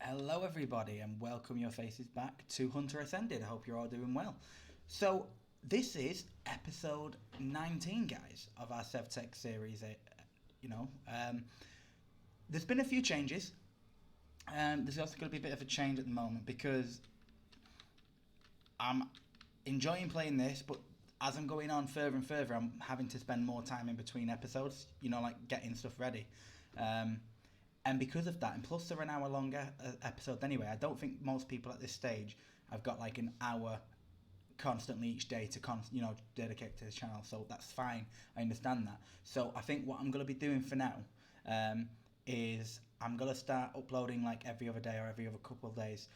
Hello, everybody, and welcome your faces back to Hunter Ascended. I hope you're all doing well. So, this is episode 19, guys, of our sevtech series. You know, um, there's been a few changes. There's also going to be a bit of a change at the moment because I'm enjoying playing this, but as I'm going on further and further, I'm having to spend more time in between episodes, like getting stuff ready. Um, and because of that, and plus they're an hour longer episodes anyway, I don't think most people at this stage have got like an hour constantly each day to dedicate to the channel, so that's fine. I understand that. So I think what I'm going to be doing for now is I'm going to start uploading like every other day or every other couple of days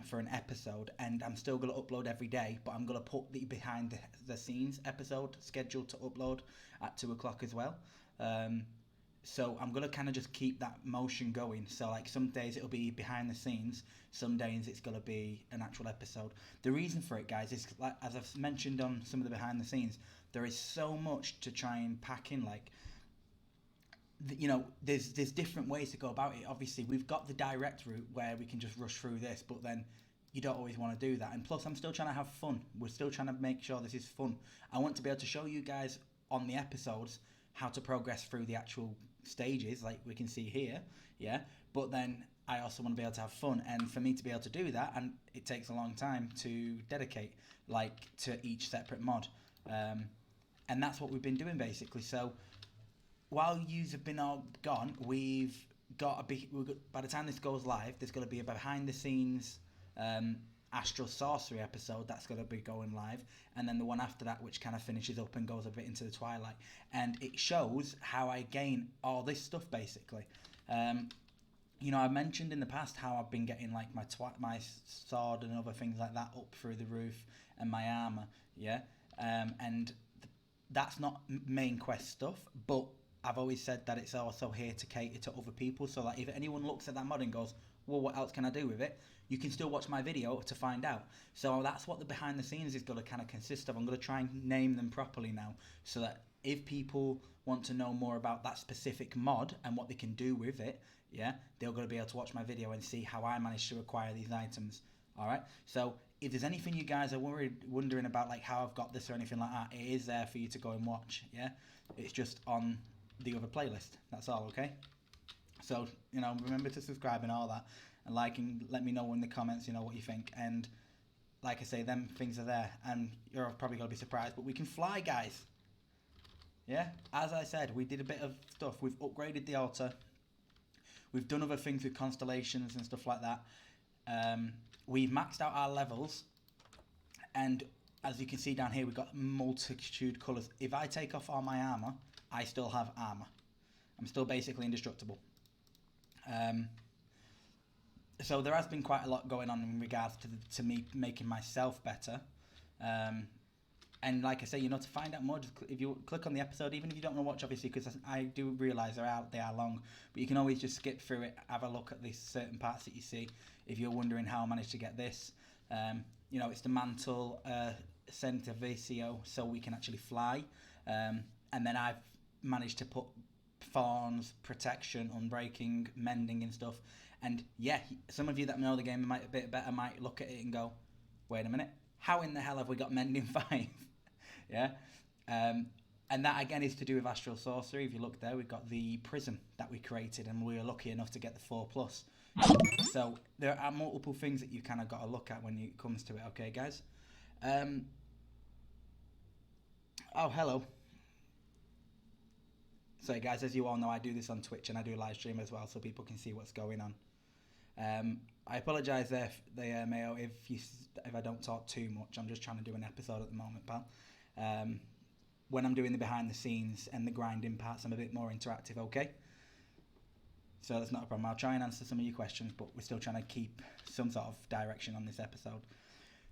for an episode, and I'm still going to upload every day, but I'm going to put the behind the scenes episode scheduled to upload at 2 o'clock as well. So I'm going to kind of just keep that motion going. So like some days it'll be behind the scenes, some days it's going to be an actual episode. The reason for it, guys, is like as I've mentioned on some of the behind the scenes, there is so much to try and pack in. Like, there's different ways to go about it. Obviously, we've got the direct route where we can just rush through this, but then you don't always want to do that. And plus, I'm still trying to have fun. We're still trying to make sure this is fun. I want to be able to show you guys on the episodes how to progress through the actual stages, like we can see here, yeah. But then I also want to be able to have fun, and for me to be able to do that, and it takes a long time to dedicate, like to each separate mod, and that's what we've been doing basically. So while yous have been all gone, by the time this goes live, there's going to be a behind the scenes Astral Sorcery episode that's going to be going live, and then the one after that which kind of finishes up and goes a bit into the twilight, and it shows how I gain all this stuff basically. I mentioned in the past how I've been getting like my sword and other things like that up through the roof, and my armor, yeah, and that's not main quest stuff, but I've always said that it's also here to cater to other people, so like if anyone looks at that mod and goes, well, what else can I do with it? You can still watch my video to find out. So that's what the behind the scenes is going to kind of consist of. I'm going to try and name them properly now, so that if people want to know more about that specific mod and what they can do with it, yeah, they're going to be able to watch my video and see how I managed to acquire these items. All right. So if there's anything you guys are wondering about, like how I've got this or anything like that, it is there for you to go and watch. Yeah, it's just on the other playlist. That's all. Okay. So remember to subscribe and all that, and like, and let me know in the comments, what you think. And like I say, them things are there, and you're probably gonna be surprised, but we can fly, guys. Yeah, as I said, we did a bit of stuff. We've upgraded the altar. We've done other things with constellations and stuff like that. We've maxed out our levels, and as you can see down here, we've got multitude colours. If I take off all my armour, I still have armour. I'm still basically indestructible. So there has been quite a lot going on in regards to me making myself better. And like I say, to find out more, just if you click on the episode, even if you don't want to watch, obviously, because I do realise they are long, but you can always just skip through it, have a look at these certain parts that you see. If you're wondering how I managed to get this, it's the mantle center VCO, so we can actually fly. And then I've managed to put thorns, protection, unbreaking, mending and stuff. And yeah, some of you that know the game a bit better might look at it and go, wait a minute, how in the hell have we got mending 5? Yeah. And that again is to do with Astral Sorcery. If you look there, we've got the prism that we created, and we were lucky enough to get the 4+. So there are multiple things that you kind of got to look at when it comes to it. Okay, guys. Oh, hello. So guys, as you all know, I do this on Twitch and I do live stream as well, so people can see what's going on. I apologise there, Mayo, if I don't talk too much. I'm just trying to do an episode at the moment, pal. When I'm doing the behind the scenes and the grinding parts, I'm a bit more interactive, okay? So that's not a problem. I'll try and answer some of your questions, but we're still trying to keep some sort of direction on this episode.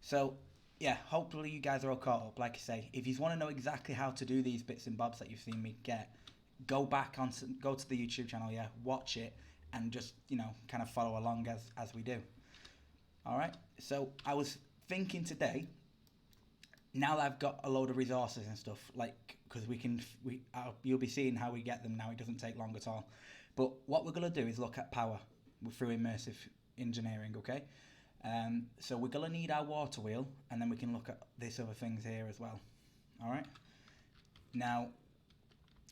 So yeah, hopefully you guys are all caught up. Like I say, if you want to know exactly how to do these bits and bobs that you've seen me get, go to the YouTube channel, yeah, watch it, and just kind of follow along as we do. All right. So I was thinking today, now that I've got a load of resources and stuff, like because you'll be seeing how we get them now. It doesn't take long at all. But what we're gonna do is look at power through immersive engineering, okay? So we're going to need our water wheel, and then we can look at these other things here as well. All right? Now,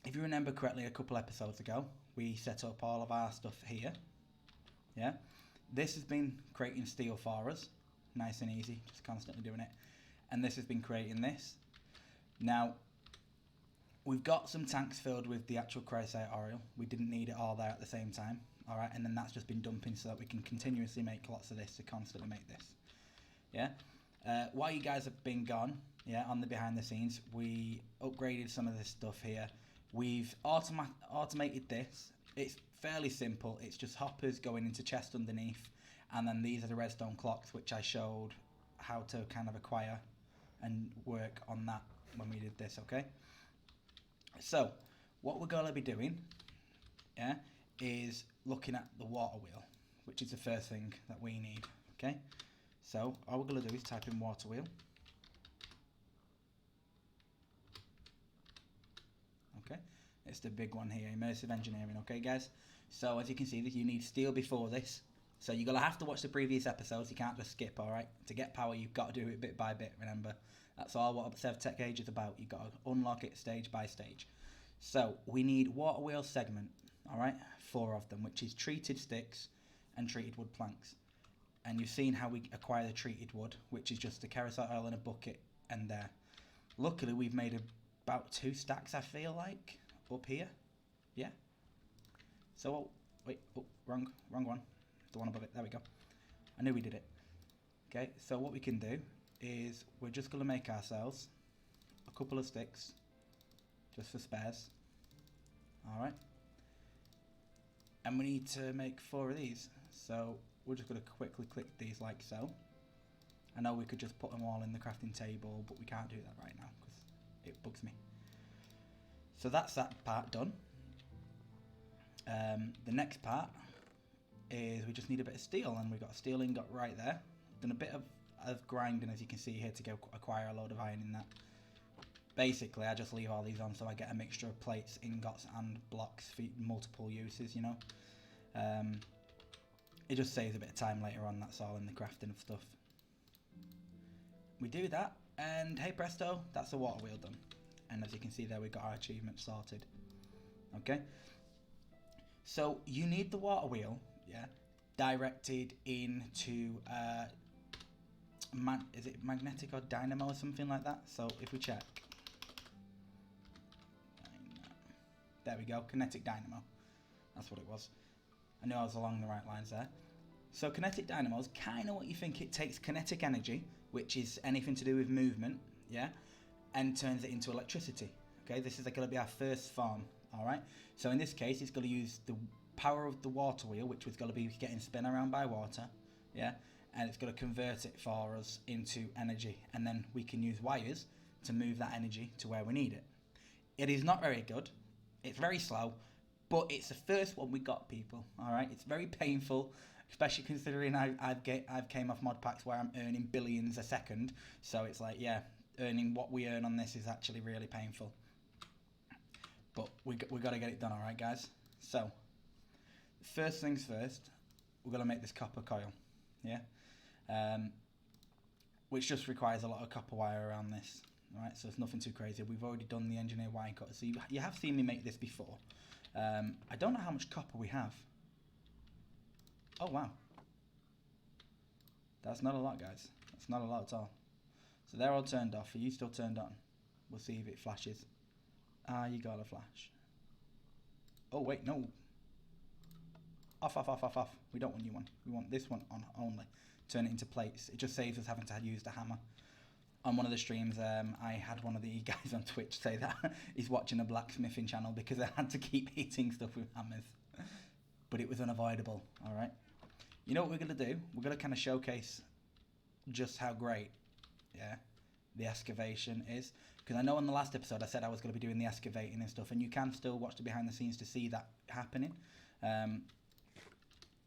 if you remember correctly, a couple episodes ago, we set up all of our stuff here. Yeah? This has been creating steel for us. Nice and easy, just constantly doing it. And this has been creating this. Now, we've got some tanks filled with the actual chrysite oil. We didn't need it all there at the same time. All right, and then that's just been dumping so that we can continuously make lots of this to constantly make this. Yeah. While you guys have been gone, yeah, on the behind the scenes, we upgraded some of this stuff here. We've automated this. It's fairly simple. It's just hoppers going into chest underneath, and then these are the redstone clocks, which I showed how to kind of acquire and work on that when we did this. Okay. So what we're gonna be doing, yeah, is looking at the water wheel, which is the first thing that we need. Okay, so all we're going to do is type in water wheel. Okay, it's the big one here, immersive engineering. Okay guys, so as you can see, you need steel before this, so you're going to have to watch the previous episodes. You can't just skip. All right, to get power you've got to do it bit by bit. Remember, that's all what sevtech age is about. You've got to unlock it stage by stage. So we need water wheel segment. All right, 4 of them, which is treated sticks and treated wood planks. And you've seen how we acquire the treated wood, which is just the kerosene oil in a bucket and there. Luckily, we've made about 2 stacks, I feel like, up here. Yeah. So, wrong one. The one above it. There we go. I knew we did it. Okay, so what we can do is we're just going to make ourselves a couple of sticks, just for spares. All right. And we need to make 4 of these, so we're just going to quickly click these like so. I know we could just put them all in the crafting table, but we can't do that right now because it bugs me. So that's that part done. The next part is we just need a bit of steel, and we've got a steel ingot right there. Done a bit of grinding, as you can see here, to go acquire a load of iron in that. Basically, I just leave all these on so I get a mixture of plates, ingots and blocks for multiple uses, you know. It just saves a bit of time later on, that's all, in the crafting of stuff. We do that, and hey presto, that's the water wheel done. And as you can see there, we've got our achievement sorted. Okay. So you need the water wheel, yeah, directed into, is it magnetic or dynamo or something like that? So if we check. There we go, kinetic dynamo. That's what it was. I knew I was along the right lines there. So kinetic dynamo is kind of what you think. It takes kinetic energy, which is anything to do with movement, yeah, and turns it into electricity. Okay, this is going to be our first form, all right? So in this case, it's going to use the power of the water wheel, which was going to be getting spun around by water, yeah, and it's going to convert it for us into energy, and then we can use wires to move that energy to where we need it. It is not very good. It's very slow, but it's the first one we got, people. All right, it's very painful, especially considering I've came off mod packs where I'm earning billions a second. So it's like, yeah, earning what we earn on this is actually really painful. But we got to get it done, all right, guys. So first things first, we're gonna make this copper coil, yeah, which just requires a lot of copper wire around this. Right, so it's nothing too crazy. We've already done the engineer wire cutter, so you have seen me make this before. I don't know how much copper we have. Oh wow, that's not a lot, guys. That's not a lot at all. So they're all turned off. Are you still turned on? We'll see if it flashes. Ah, you got a flash. Oh wait, no. Off, off, off, off, off. We don't want you one. We want this one on only. Turn it into plates. It just saves us having to use the hammer. On one of the streams, I had one of the guys on Twitch say that he's watching a blacksmithing channel because I had to keep hitting stuff with hammers. But it was unavoidable, all right? You know what we're going to do? We're going to kind of showcase just how great, yeah, the excavation is. Because I know in the last episode I said I was going to be doing the excavating and stuff, and you can still watch the behind the scenes to see that happening.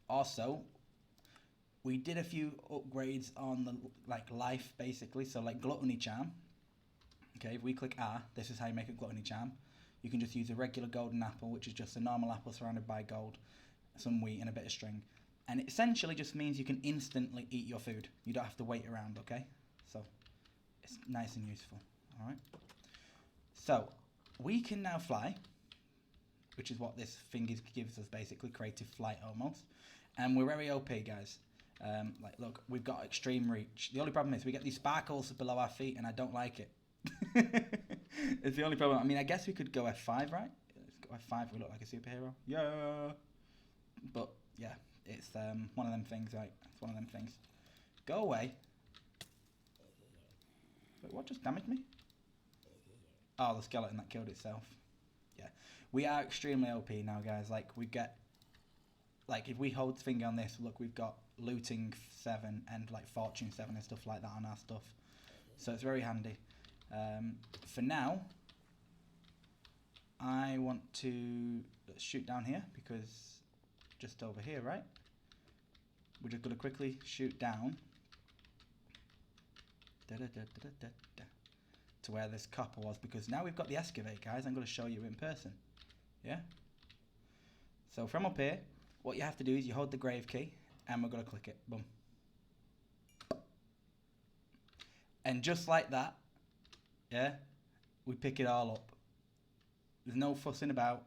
Also, we did a few upgrades on the life, basically. So like gluttony charm. Okay, if we click R, this is how you make a gluttony charm. You can just use a regular golden apple, which is just a normal apple surrounded by gold, some wheat and a bit of string. And it essentially just means you can instantly eat your food. You don't have to wait around, okay? So it's nice and useful, all right? So we can now fly, which is what this thing gives us, basically, creative flight almost. And we're very OP, guys. Like, look, we've got extreme reach. The only problem is we get these sparkles below our feet, and I don't like it. It's the only problem. I mean, I guess we could go F5, right? Let's go F5. We look like a superhero. Yeah. But yeah, it's one of them things, right? It's one of them things. Go away. Wait, what just damaged me? Oh, the skeleton that killed itself. Yeah, we are extremely OP now, guys. Like, we get, like, if we hold the finger on this, look, we've got looting 7 and like fortune 7 and stuff like that on our stuff. So it's very handy. For now, I want to shoot down here, because just over here, right? We're just going to quickly shoot down to where this copper was, because now we've got the excavate, guys. I'm going to show you in person. Yeah? So from up here, what you have to do is you hold the grave key, and we're going to click it. Boom. And just like that, yeah, we pick it all up. There's no fussing about.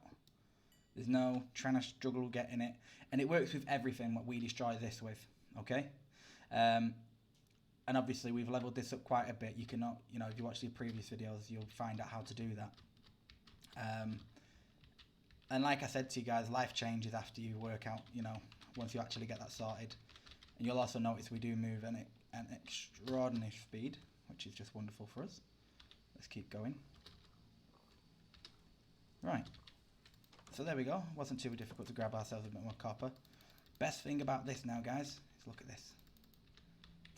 There's no trying to struggle getting it. And it works with everything what we destroy this with, okay? And obviously we've leveled this up quite a bit. You cannot, you know, if you watch the previous videos, you'll find out how to do that. And like I said to you guys, life changes after you work out, you know, once you actually get that sorted. And you'll also notice we do move at an extraordinary speed, which is just wonderful for us. Let's keep going. Right. So there we go. Wasn't too difficult to grab ourselves a bit more copper. Best thing about this now, guys, is look at this.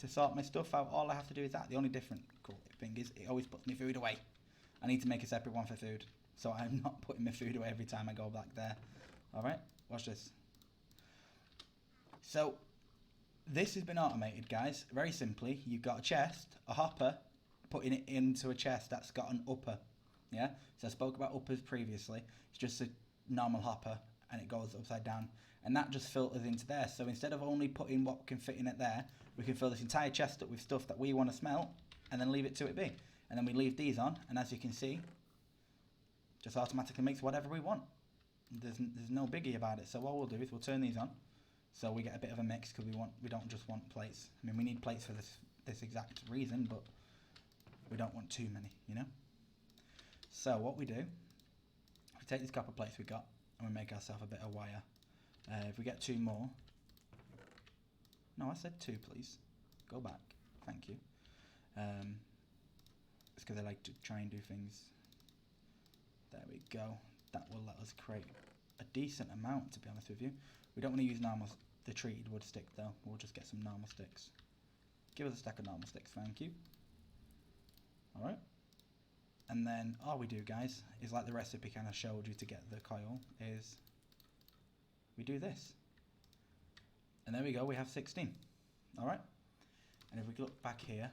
To sort my stuff out, all I have to do is that. The only different cool thing is it always puts my food away. I need to make a separate one for food, so I'm not putting my food away every time I go back there. Alright, watch this. So, this has been automated, guys. Very simply, you've got a chest, a hopper, putting it into a chest that's got an upper. Yeah? So I spoke about uppers previously. It's just a normal hopper, and it goes upside down. And that just filters into there. So instead of only putting what can fit in it there, we can fill this entire chest up with stuff that we want to smelt, and then leave it to it be. And then we leave these on, and as you can see, just automatically makes whatever we want. There's no biggie about it. So what we'll do is we'll turn these on, so we get a bit of a mix, because we don't just want plates. I mean, we need plates for this exact reason, but we don't want too many, you know. So what we do, we take these copper plates we got, and we make ourselves a bit of wire. If we get 2 more, no, I said 2, please. Go back. Thank you. It's because I like to try and do things. There we go. That will let us create a decent amount, to be honest with you. We don't want to use the treated wood stick though. We'll just get some normal sticks. Give us a stack of normal sticks, thank you. Alright. And then all we do, guys, is like the recipe kind of showed you to get the coil, is we do this. And there we go, we have 16. Alright? And if we look back here,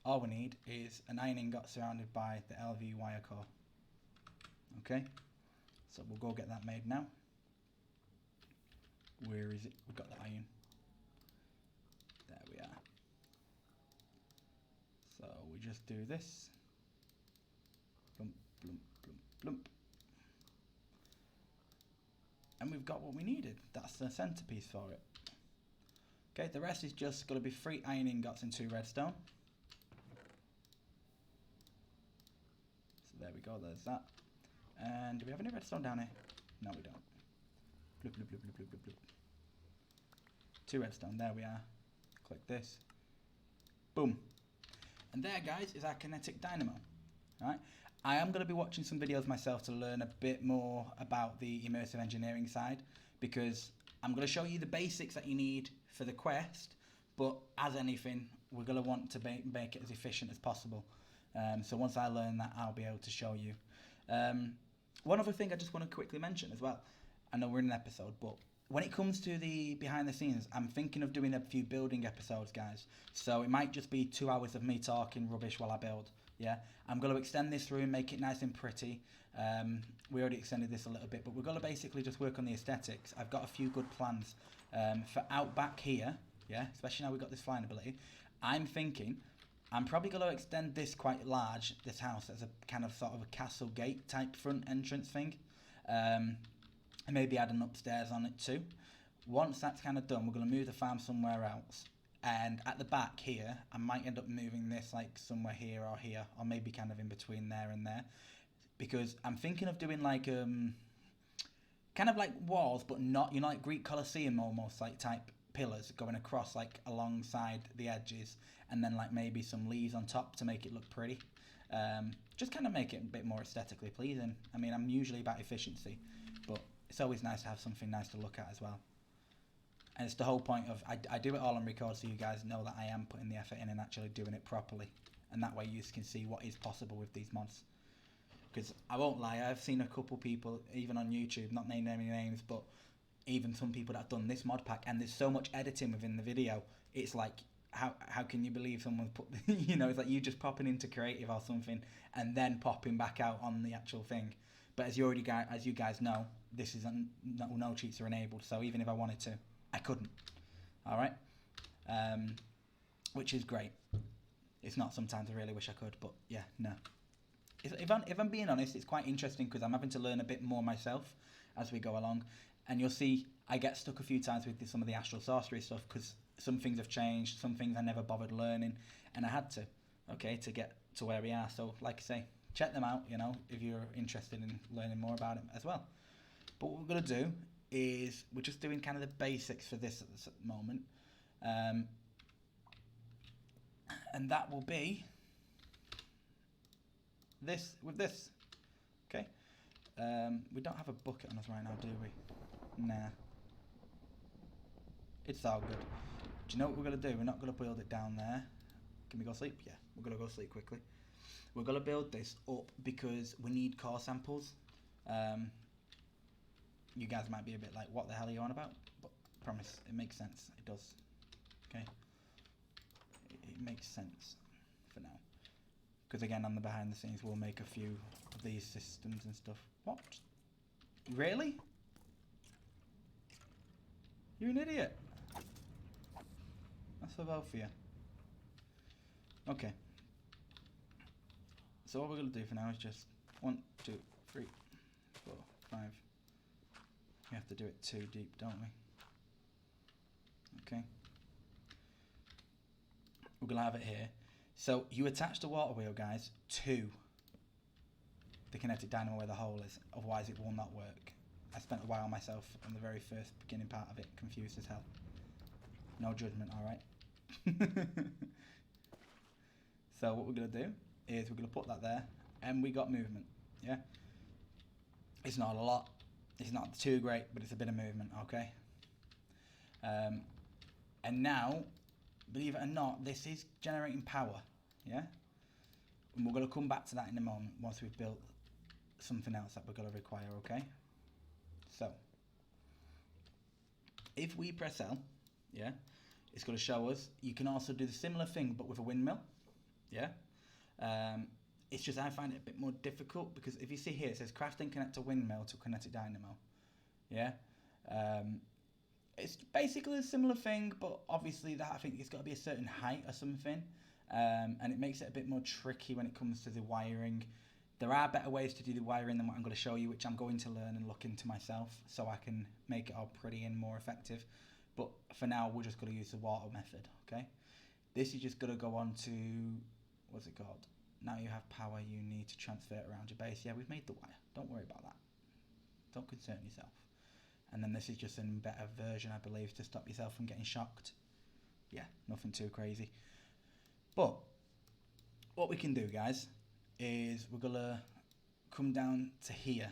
all we need is an iron ingot surrounded by the LV wire core. Okay? So we'll go get that made now. Where is it? We've got the iron. There we are. So we just do this. Blump, blump, blump, blump. And we've got what we needed. That's the centerpiece for it. Okay, the rest is just going to be 3 iron ingots and 2 redstone. So there we go, there's that. And do we have any redstone down here? No, we don't. Bloop, bloop, bloop, bloop, bloop, bloop. 2 redstone, there we are. Click this. Boom. And there, guys, is our kinetic dynamo. Alright? I am going to be watching some videos myself to learn a bit more about the immersive engineering side, because I'm going to show you the basics that you need for the quest, but as anything, we're going to want to make it as efficient as possible. So once I learn that, I'll be able to show you. One other thing I just want to quickly mention as well. I know we're in an episode, but when it comes to the behind the scenes, I'm thinking of doing a few building episodes, guys. So it might just be 2 hours of me talking rubbish while I build. Yeah, I'm going to extend this through and make it nice and pretty. We already extended this a little bit, but we're going to basically just work on the aesthetics. I've got a few good plans for out back here, yeah, especially now we've got this flying ability. I'm thinking I'm probably going to extend this quite large, this house, as a kind of sort of a castle gate type front entrance thing. And maybe add an upstairs on it too. Once that's kind of done, we're going to move the farm somewhere else. And at the back here, I might end up moving this like somewhere here, or maybe kind of in between there and there. Because I'm thinking of doing like kind of like walls, but not, you know, like Greek Colosseum almost, like type pillars going across like alongside the edges, and then like maybe some leaves on top to make it look pretty. Just kind of make it a bit more aesthetically pleasing. I mean, I'm usually about efficiency, but it's always nice to have something nice to look at as well. And it's the whole point of, I do it all on record so you guys know that I am putting the effort in and actually doing it properly. And that way you can see what is possible with these mods. Because I won't lie, I've seen a couple people, even on YouTube, not naming any names, but even some people that have done this mod pack, and there's so much editing within the video, it's like, how can you believe someone's put, you know, it's like you just popping into creative or something, and then popping back out on the actual thing. But as you guys know, this is no cheats are enabled, so even if I wanted to, I couldn't. Alright? Which is great. It's not sometimes I really wish I could, but yeah, no. If I'm being honest, it's quite interesting because I'm having to learn a bit more myself as we go along. And you'll see I get stuck a few times with some of the astral sorcery stuff because some things have changed, some things I never bothered learning, and I had to, okay, to get to where we are. So like I say, check them out, you know, if you're interested in learning more about it as well. But what we're going to do is we're just doing kind of the basics for this at this moment. And that will be this with this. Okay. We don't have a bucket on us right now, do we? Nah. It's all good. Do you know what we're going to do? We're not going to build it down there. Can we go sleep? Yeah, we're going to go sleep quickly. We're going to build this up because we need core samples. You guys might be a bit like, what the hell are you on about? But I promise, it makes sense. It does. Okay? It makes sense for now. Because again, on the behind the scenes, we'll make a few of these systems and stuff. What? Really? You're an idiot. That's for both of you. Okay. So what we're going to do for now is just 1, 2, 3, 4, 5. We have to do it 2 deep, don't we? Okay. We're going to have it here. So you attach the water wheel, guys, to the kinetic dynamo where the hole is. Otherwise it will not work. I spent a while myself on the very first beginning part of it, confused as hell. No judgment, alright? So what we're going to do is we're going to put that there, and we got movement, yeah? It's not a lot, it's not too great, but it's a bit of movement, okay? And now, believe it or not, this is generating power, yeah? And we're going to come back to that in a moment once we've built something else that we're going to require, okay? So, if we press L, yeah, it's going to show us. You can also do the similar thing, but with a windmill, yeah? It's just I find it a bit more difficult because if you see here, it says craft and connect a windmill to kinetic dynamo, yeah? It's basically a similar thing, but obviously that I think it's got to be a certain height or something, and it makes it a bit more tricky when it comes to the wiring. There are better ways to do the wiring than what I'm going to show you, which I'm going to learn and look into myself so I can make it all pretty and more effective. But for now, we're just going to use the water method, okay? This is just going to go on to, what's it called? Now you have power, you need to transfer it around your base. Yeah, we've made the wire. Don't worry about that. Don't concern yourself. And then this is just a better version, I believe, to stop yourself from getting shocked. Yeah, nothing too crazy. But what we can do, guys, is we're going to come down to here.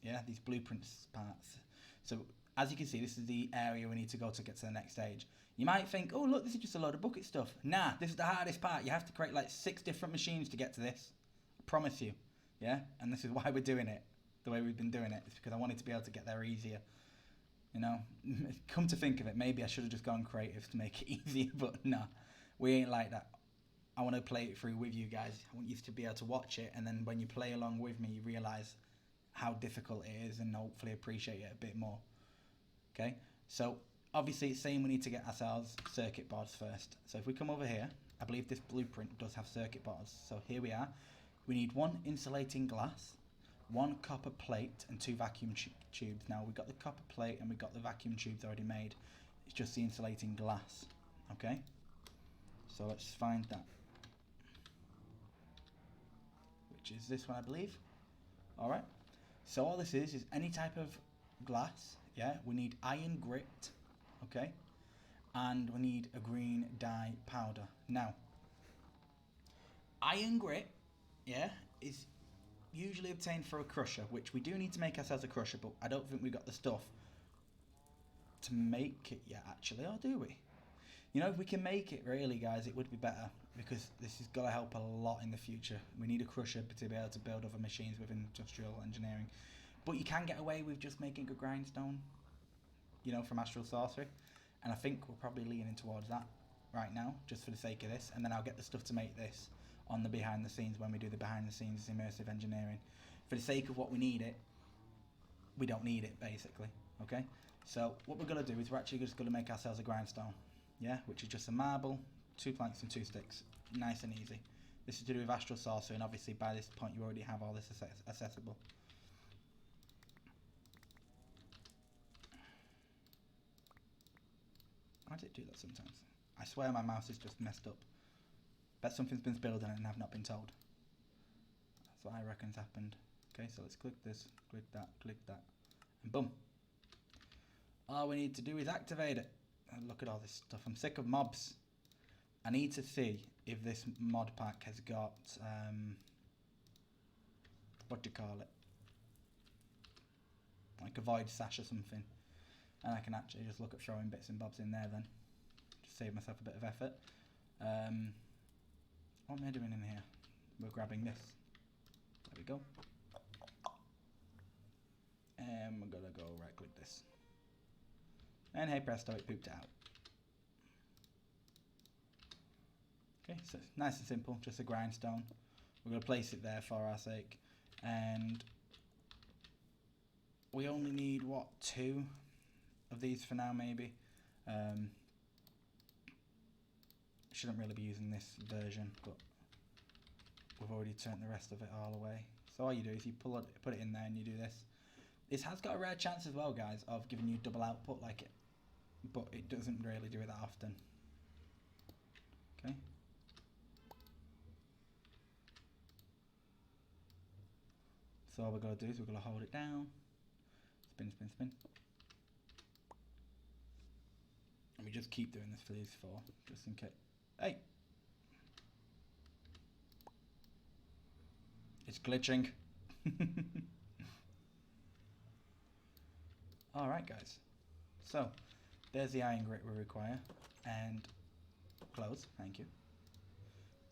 Yeah, these blueprints parts. So as you can see, this is the area we need to go to get to the next stage. You might think, oh, look, this is just a load of bucket stuff. Nah, this is the hardest part. You have to create like 6 different machines to get to this. I promise you. Yeah, and this is why we're doing it the way we've been doing it. It's because I wanted to be able to get there easier. You know, come to think of it, maybe I should have just gone creative to make it easier, but no, we ain't like that. I want to play it through with you guys. I want you to be able to watch it, and then when you play along with me, you realise how difficult it is, and hopefully appreciate it a bit more. Okay, so obviously it's saying we need to get ourselves circuit boards first. So if we come over here, I believe this blueprint does have circuit boards. So here we are. We need one insulating glass, one copper plate, and two vacuum tubes. Now we've got the copper plate and we've got the vacuum tubes already made. It's just the insulating glass. Okay, so let's find that, which is this one, I believe. All right. So all this is any type of glass. Yeah, we need iron grit. Okay, and we need a green dye powder. Now, iron grit, yeah, is usually obtained for a crusher, which we do need to make ourselves a crusher, but I don't think we've got the stuff to make it yet, actually, or do we? You know, if we can make it, really, guys, it would be better, because this is going to help a lot in the future. We need a crusher to be able to build other machines with industrial engineering. But you can get away with just making a grindstone, you know, from Astral Sorcery. And I think we're probably leaning towards that right now, just for the sake of this. And then I'll get the stuff to make this on the behind the scenes when we do the behind the scenes immersive engineering. For the sake of what we need it, we don't need it, basically. Okay? So what we're going to do is we're actually just going to make ourselves a grindstone. Yeah? Which is just a marble, 2 planks and 2 sticks. Nice and easy. This is to do with Astral Sorcery, and obviously by this point you already have all this accessible. Why does it do that sometimes? I swear my mouse is just messed up. Bet something's been spilled on it and I've not been told. That's what I reckon's happened. Okay, so let's click this, click that, and boom. All we need to do is activate it. And look at all this stuff. I'm sick of mobs. I need to see if this mod pack has got, what do you call it? Like a void sash or something. And I can actually just look at throwing bits and bobs in there then. Just save myself a bit of effort. What am I doing in here? We're grabbing this. There we go. And we're going to go right click this. And hey presto, it pooped out. Okay, so it's nice and simple, just a grindstone. We're going to place it there for our sake. And we only need, what, 2 of these for now, maybe. Shouldn't really be using this version, but we've already turned the rest of it all away. So all you do is you put it in there and you do this. This has got a rare chance as well, guys, of giving you double output like it, but it doesn't really do it that often. Okay. So all we're going to do is we're going to hold it down, spin, spin, spin. And we just keep doing this for these 4, just in case. Hey! It's glitching. Alright guys, so there's the iron grit we require, and close, thank you.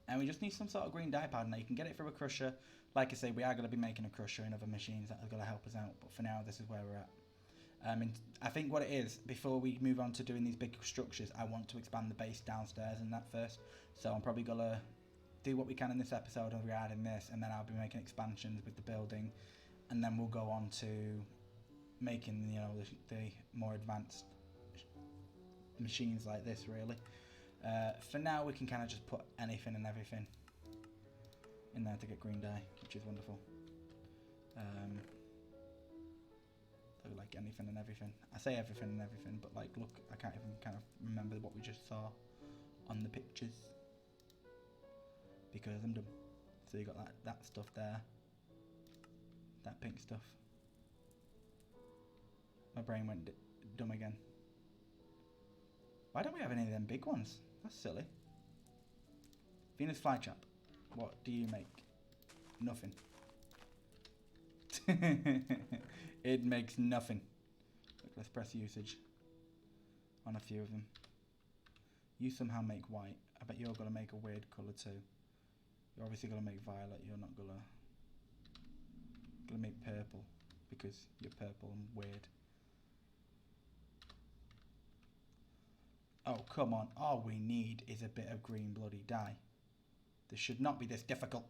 And we just need some sort of green dye powder. Now you can get it from a crusher. Like I say, we are going to be making a crusher in other machines that are going to help us out, but for now this is where we're at. And I think what it is, before we move on to doing these big structures, I want to expand the base downstairs and that first. So I'm probably going to do what we can in this episode regarding this, and then I'll be making expansions with the building, and then we'll go on to making, you know, the more advanced machines like this, really. For now, we can kind of just put anything and everything in there to get green dye, which is wonderful. Like anything and everything. I say everything and everything, but like, look, I can't even kind of remember what we just saw on the pictures because I'm dumb. So you got that stuff there, that pink stuff. My brain went dumb again. Why don't we have any of them big ones? That's silly. Venus flytrap. What do you make? Nothing. It makes nothing. Look, let's press usage on a few of them. You somehow make white. I bet you're gonna make a weird colour too. You're obviously gonna make violet. You're not gonna make purple because you're purple and weird. Oh come on! All we need is a bit of green bloody dye. This should not be this difficult.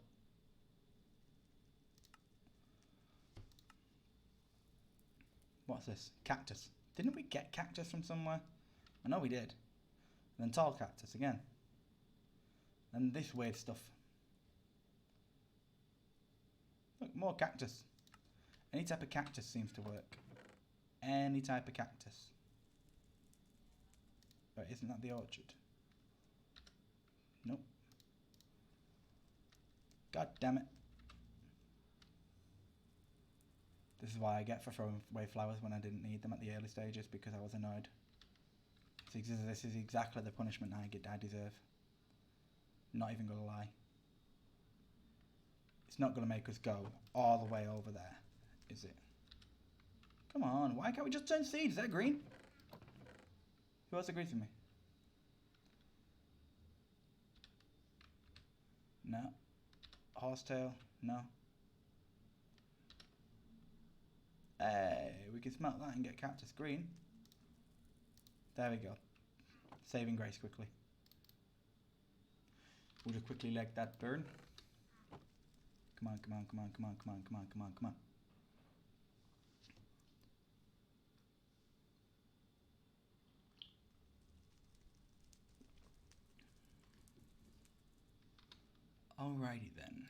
What's this? Cactus. Didn't we get cactus from somewhere? I know we did. And then tall cactus again. And this weird stuff. Look, more cactus. Any type of cactus seems to work. Any type of cactus. But isn't that the orchard? Nope. God damn it. This is why I get for throwing away flowers when I didn't need them at the early stages, because I was annoyed. This is exactly the punishment I deserve. Not even gonna lie. It's not gonna make us go all the way over there, is it? Come on, why can't we just turn seeds? They're green. Who else agrees with me? No. Horsetail? No. Hey, we can smelt that and get cactus green. There we go. Saving grace quickly. We'll just quickly let that burn. Come on, come on, come on, come on, come on, come on, come on, come on. Alrighty then.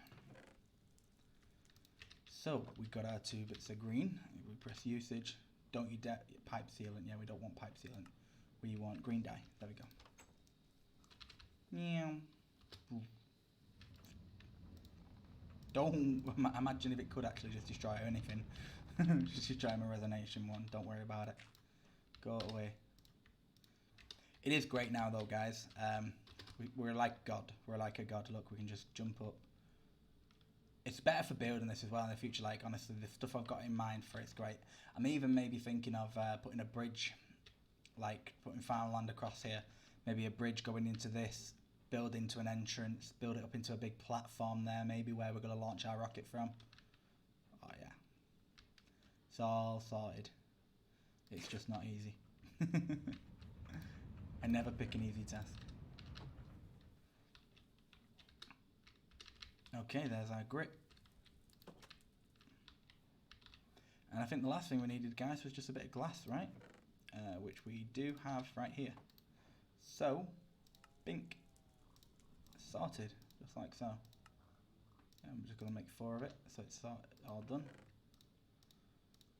So we've got our 2 bits of green. We press usage. Don't you dare pipe sealant. Yeah, we don't want pipe sealant. We want green dye. There we go. Meow. Don't imagine if it could actually just destroy anything. Just destroy my resonation one. Don't worry about it. Go away. It is great now though, guys. We're like God. We're like a God. Look, we can just jump up. It's better for building this as well in the future. Like, honestly, the stuff I've got in mind for it's great. I'm even maybe thinking of putting a bridge, like putting farmland across here. Maybe a bridge going into this, build into an entrance, build it up into a big platform there, maybe where we're going to launch our rocket from. Oh, yeah. It's all sorted. It's just not easy. I never pick an easy task. Okay, there's our grit. And I think the last thing we needed, guys, was just a bit of glass, right? Which we do have right here. So, bink. Sorted, just like so. And I'm just going to make 4 of it, so it's all done.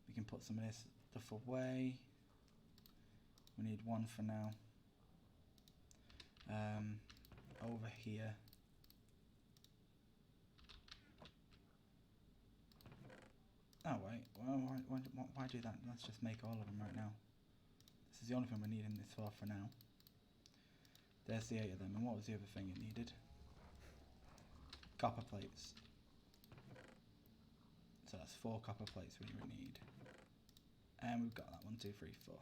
We can put some of this stuff away. We need 1 for now. Over here. Oh wait, well, why do that? Let's just make all of them right now. This is the only thing we're needing this for now. There's the 8 of them, and what was the other thing it needed? Copper plates. So that's 4 copper plates we need. And we've got that 1, 2, 3, 4.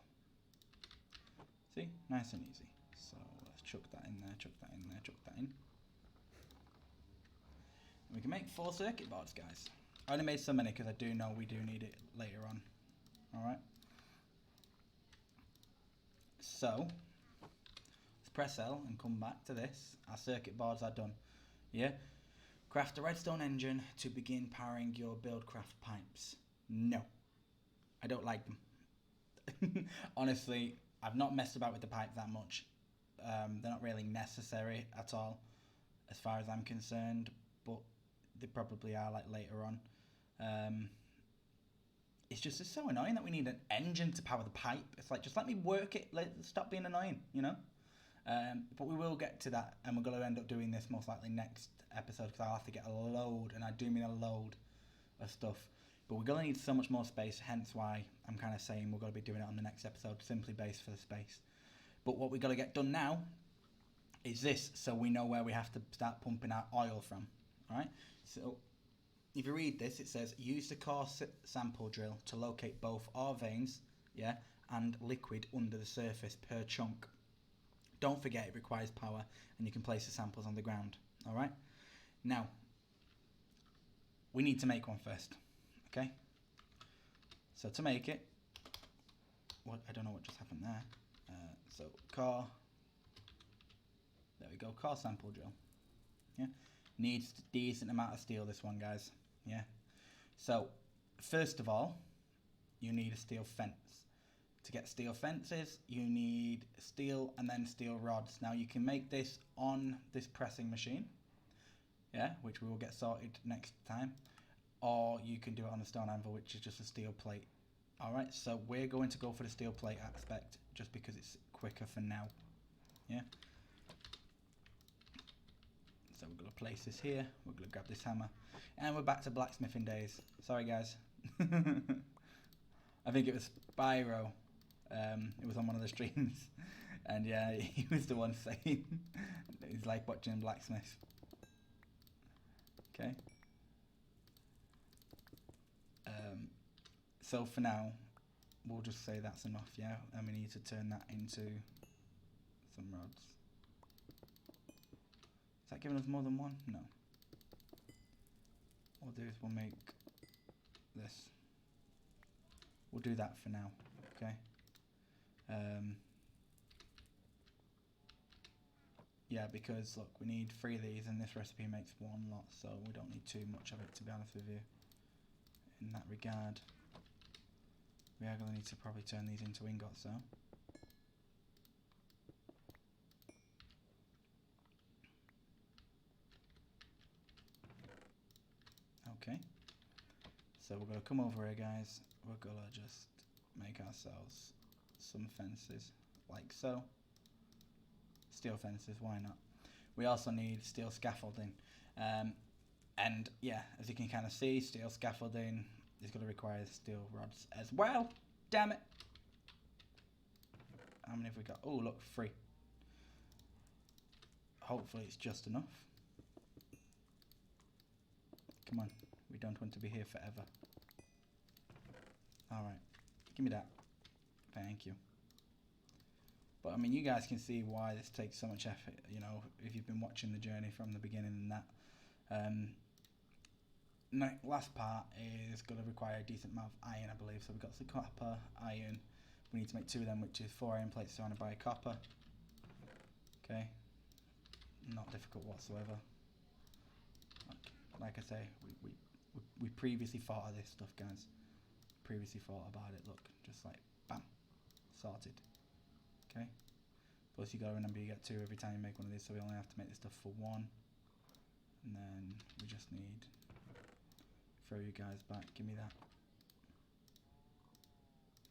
See? Nice and easy. So let's chuck that in there, chuck that in there, chuck that in. And we can make 4 circuit boards, guys. I only made so many because I do know we do need it later on. Alright. So, let's press L and come back to this. Our circuit boards are done. Yeah? Craft a redstone engine to begin powering your buildcraft pipes. No. I don't like them. Honestly, I've not messed about with the pipe that much. They're not really necessary at all, as far as I'm concerned, but they probably are like later on. It's so annoying that we need an engine to power the pipe. It's like, just let me work it. Stop being annoying, you know? But we will get to that, and we're going to end up doing this most likely next episode, because I'll have to get a load, and I do mean a load of stuff. But we're going to need so much more space, hence why I'm kind of saying we're going to be doing it on the next episode, simply based for the space. But what we've got to get done now is this, so we know where we have to start pumping our oil from. Alright? So, if you read this, it says, use the core sample drill to locate both ore veins, yeah, and liquid under the surface per chunk. Don't forget it requires power, and you can place the samples on the ground. Alright? Now, we need to make one first. Okay? So to make it, I don't know what just happened there. So core, there we go, core sample drill. Yeah? Needs a decent amount of steel, this one, guys. Yeah. So, first of all, you need a steel fence. To get steel fences, you need steel and then steel rods. Now, you can make this on this pressing machine, yeah, which we will get sorted next time. Or you can do it on a stone anvil, which is just a steel plate. Alright, so we're going to go for the steel plate aspect, just because it's quicker for now. Yeah. So we're going to place this here, we're going to grab this hammer, and we're back to blacksmithing days. Sorry guys. I think it was Spyro, it was on one of the streams, and yeah, he was the one saying, he's like watching blacksmith. Okay. So for now, we'll just say that's enough, yeah? And we need to turn that into some rods. Is that giving us more than one? No. What we'll do is we'll make this. We'll do that for now, okay? Yeah, because look, we need 3 of these and this recipe makes 1 lot, so we don't need too much of it, to be honest with you. In that regard, we are going to need to probably turn these into ingots though. Okay, so we're going to come over here guys, we're going to just make ourselves some fences, like so. Steel fences, why not? We also need steel scaffolding, and yeah, as you can kind of see, steel scaffolding is going to require steel rods as well. Damn it! How many have we got? Oh look, 3. Hopefully it's just enough. Come on, we don't want to be here forever. Alright, give me that. Thank you. But I mean, you guys can see why this takes so much effort, you know, if you've been watching the journey from the beginning and that. Last part is going to require a decent amount of iron, I believe. So we've got some copper, iron. We need to make 2 of them, which is 4 iron plates surrounded by copper. Okay. Not difficult whatsoever. Like I say, we previously thought of this stuff, guys. Previously thought about it. Look, just like, bam, sorted. Okay. Plus you got to remember you get 2 every time you make one of these, so we only have to make this stuff for 1. And then we just need, throw you guys back, give me that.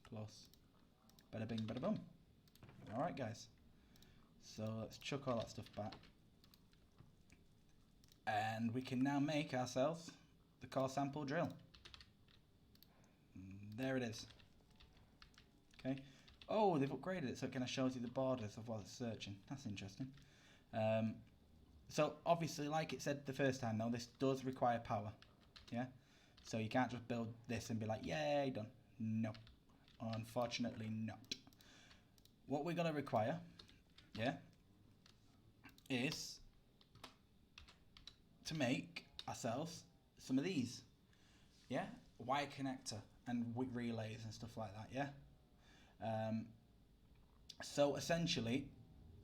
Plus, bada bing, bada boom. Alright guys, so let's chuck all that stuff back. And we can now make ourselves the core sample drill. There it is. Okay. Oh, they've upgraded it so it kind of shows you the borders of what it's searching. That's interesting. So obviously, like it said the first time though, this does require power. Yeah. So you can't just build this and be like, yay, done. No. Unfortunately not. What we're going to require, yeah, is to make ourselves some of these. Yeah. Wire connector and relays and stuff like that, yeah. So essentially,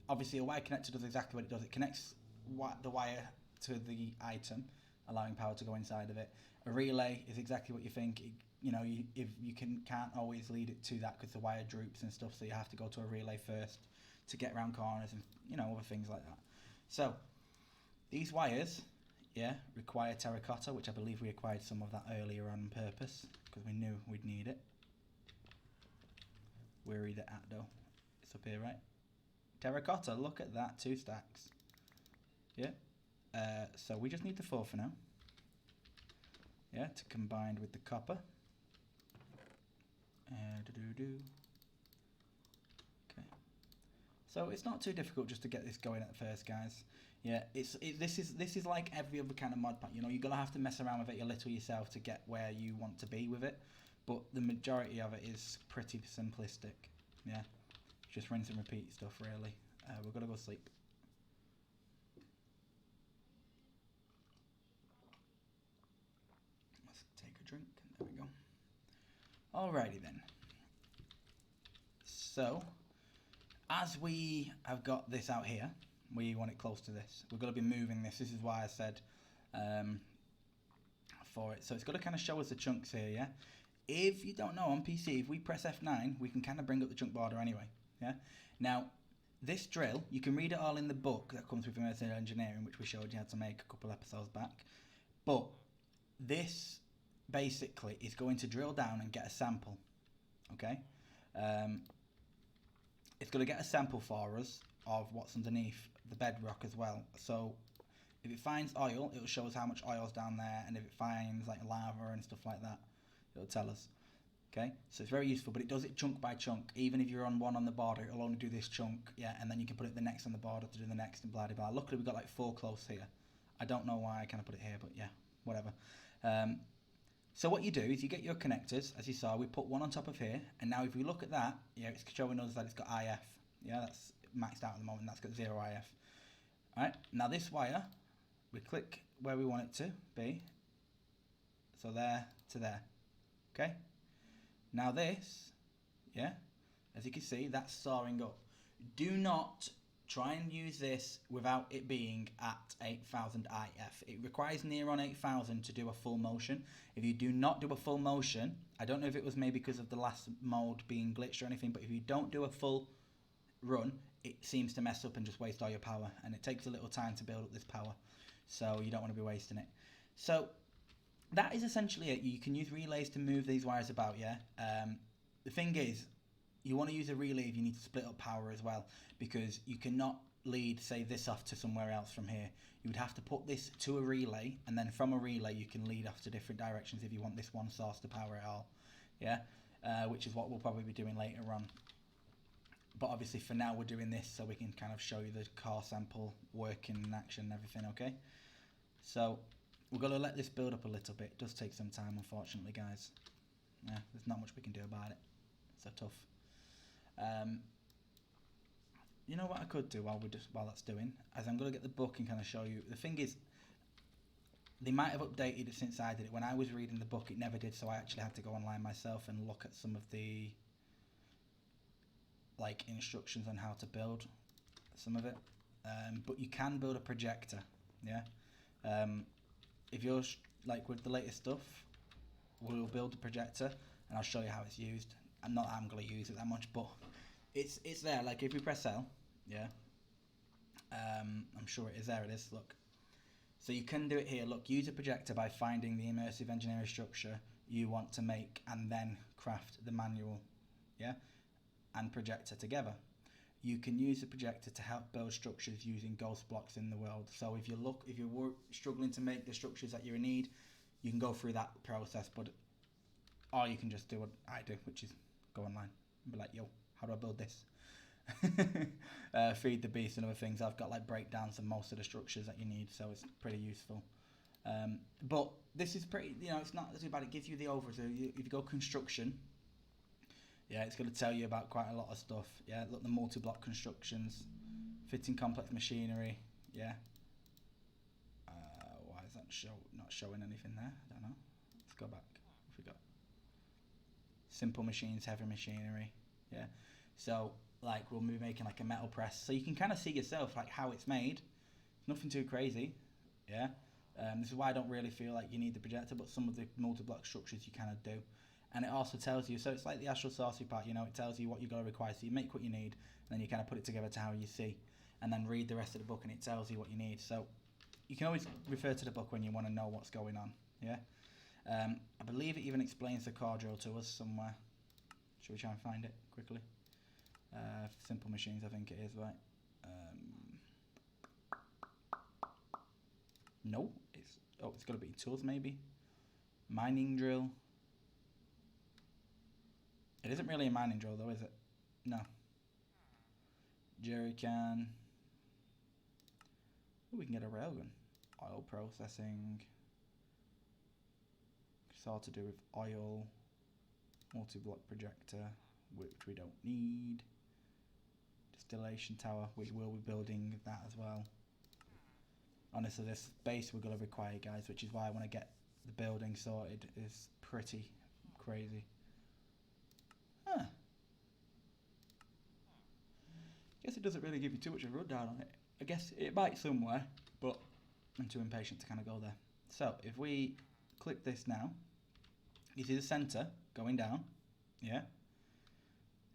obviously a wire connector does exactly what it does. It connects the wire to the item, allowing power to go inside of it. A relay is exactly what you think. You can't always lead it to that because the wire droops and stuff, so you have to go to a relay first to get around corners and other things like that. So these wires, yeah, require terracotta, which I believe we acquired some of that earlier on purpose because we knew we'd need it. Where is it at though? It's up here, right? Terracotta, look at that, 2 stacks. Yeah. So we just need the 4 for now. Yeah, to combine with the copper. Okay. So it's not too difficult just to get this going at first, guys. Yeah, this is like every other kind of mod pack. You're gonna have to mess around with it a little yourself to get where you want to be with it. But the majority of it is pretty simplistic. Yeah, just rinse and repeat stuff really. We're gonna go sleep. Let's take a drink. There we go. Alrighty then. So, as we have got this out here, we want it close to this. We're going to be moving this. This is why I said um, for it. So it's got to kind of show us the chunks here, yeah? If you don't know, on PC, if we press F9, we can kind of bring up the chunk border anyway, yeah? Now, this drill, you can read it all in the book that comes with Immersive Engineering, which we showed you how to make a couple episodes back. But this basically is going to drill down and get a sample, okay? It's going to get a sample for us of what's underneath the bedrock as well. So if it finds oil, it'll show us how much oil's down there, and if it finds like lava and stuff like that, it'll tell us. Okay, so it's very useful, but it does it chunk by chunk. Even if you're on one on the border, it'll only do this chunk, yeah, and then you can put it the next on the border to do the next, and blah blah blah. Luckily, we've got like 4 close here. I don't know why I kind of put it here, but yeah, whatever. So what you do is you get your connectors, as you saw, we put one on top of here, and now if we look at that, yeah, it's showing us that it's got IF. Yeah, that's maxed out at the moment, that's got 0 IF. Alright, now this wire, we click where we want it to be. So there to there. Okay? Now this, yeah, as you can see, that's soaring up. Do not try and use this without it being at 8000 IF. It requires near on 8000 to do a full motion. If you do not do a full motion, I don't know if it was maybe because of the last mode being glitched or anything, but if you don't do a full run, it seems to mess up and just waste all your power, and it takes a little time to build up this power, so you don't want to be wasting it. So that is essentially it. You can use relays to move these wires about, yeah. The thing is, you want to use a relay if you need to split up power as well, because you cannot lead, say, this off to somewhere else from here. You would have to put this to a relay, and then from a relay you can lead off to different directions if you want this one source to power it all, yeah. Which is what we'll probably be doing later on. But obviously for now we're doing this so we can kind of show you the core sample working in action and everything, okay? So we're going to let this build up a little bit. It does take some time, unfortunately, guys. Yeah, there's not much we can do about it. So tough. You know what I could do while that's doing, as I'm going to get the book and kind of show you. The thing is, they might have updated it since I did it. When I was reading the book, it never did, so I actually had to go online myself and look at some of the like instructions on how to build some of it. But you can build a projector, yeah. If you're like with the latest stuff, we'll build a projector and I'll show you how it's used. I'm going to use it that much, but it's there. Like if we press L, yeah, I'm sure it is there. It is. Look, so you can do it here. Look, use a projector by finding the immersive engineering structure you want to make, and then craft the manual, yeah, and projector together. You can use the projector to help build structures using ghost blocks in the world. So if you're struggling to make the structures that you need, you can go through that process, or you can just do what I do, which is go online and be like, yo, how do I build this? Feed the beast and other things. I've got like breakdowns of most of the structures that you need, so it's pretty useful. But this is pretty, it's not too bad. It gives you the overview. If you go construction, yeah, it's going to tell you about quite a lot of stuff. Yeah, look, the multi-block constructions, fitting complex machinery. Yeah. Why is that not showing anything there? I don't know. Let's go back. What we got? Simple machines, heavy machinery. Yeah. So, like, we'll be making like a metal press, so you can kind of see yourself like how it's made. Nothing too crazy. Yeah. This is why I don't really feel like you need the projector, but some of the multi-block structures you kind of do. And it also tells you, so it's like the Astral Sorcery part, it tells you what you're going to require. So you make what you need, and then you kind of put it together to how you see, and then read the rest of the book, and it tells you what you need. So you can always refer to the book when you want to know what's going on, yeah? I believe it even explains the core drill to us somewhere. Should we try and find it quickly? Simple machines, I think it is, right? No, it's got to be tools, maybe. Mining drill. It isn't really a mining drill though, is it? No. Jerry can. Ooh, we can get a railgun. Oil processing. It's all to do with oil. Multi-block projector, which we don't need. Distillation tower, which we'll be building that as well. Honestly, this space we're going to require, guys, which is why I want to get the building sorted. Is pretty crazy. Huh. Guess it doesn't really give you too much of a rundown on it. I guess it might somewhere, but I'm too impatient to kind of go there. So if we click this now, you see the center going down, yeah?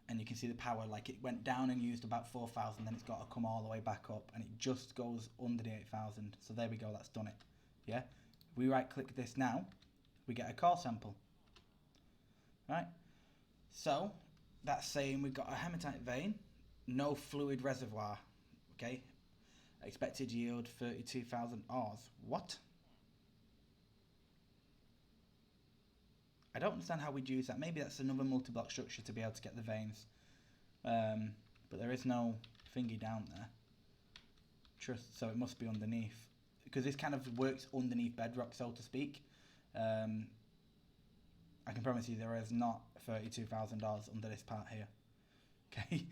And you can see the power, like it went down and used about 4,000, then it's got to come all the way back up, and it just goes under the 8,000. So there we go, that's done it, yeah? If we right click this now, we get a core sample, right? So that's saying we've got a hematite vein, no fluid reservoir, okay? Expected yield 32,000 Rs. What? I don't understand how we'd use that. Maybe that's another multi-block structure to be able to get the veins. But there is no thingy down there. So it must be underneath. Because this kind of works underneath bedrock, so to speak. I can promise you there is not $32,000 under this part here. Okay,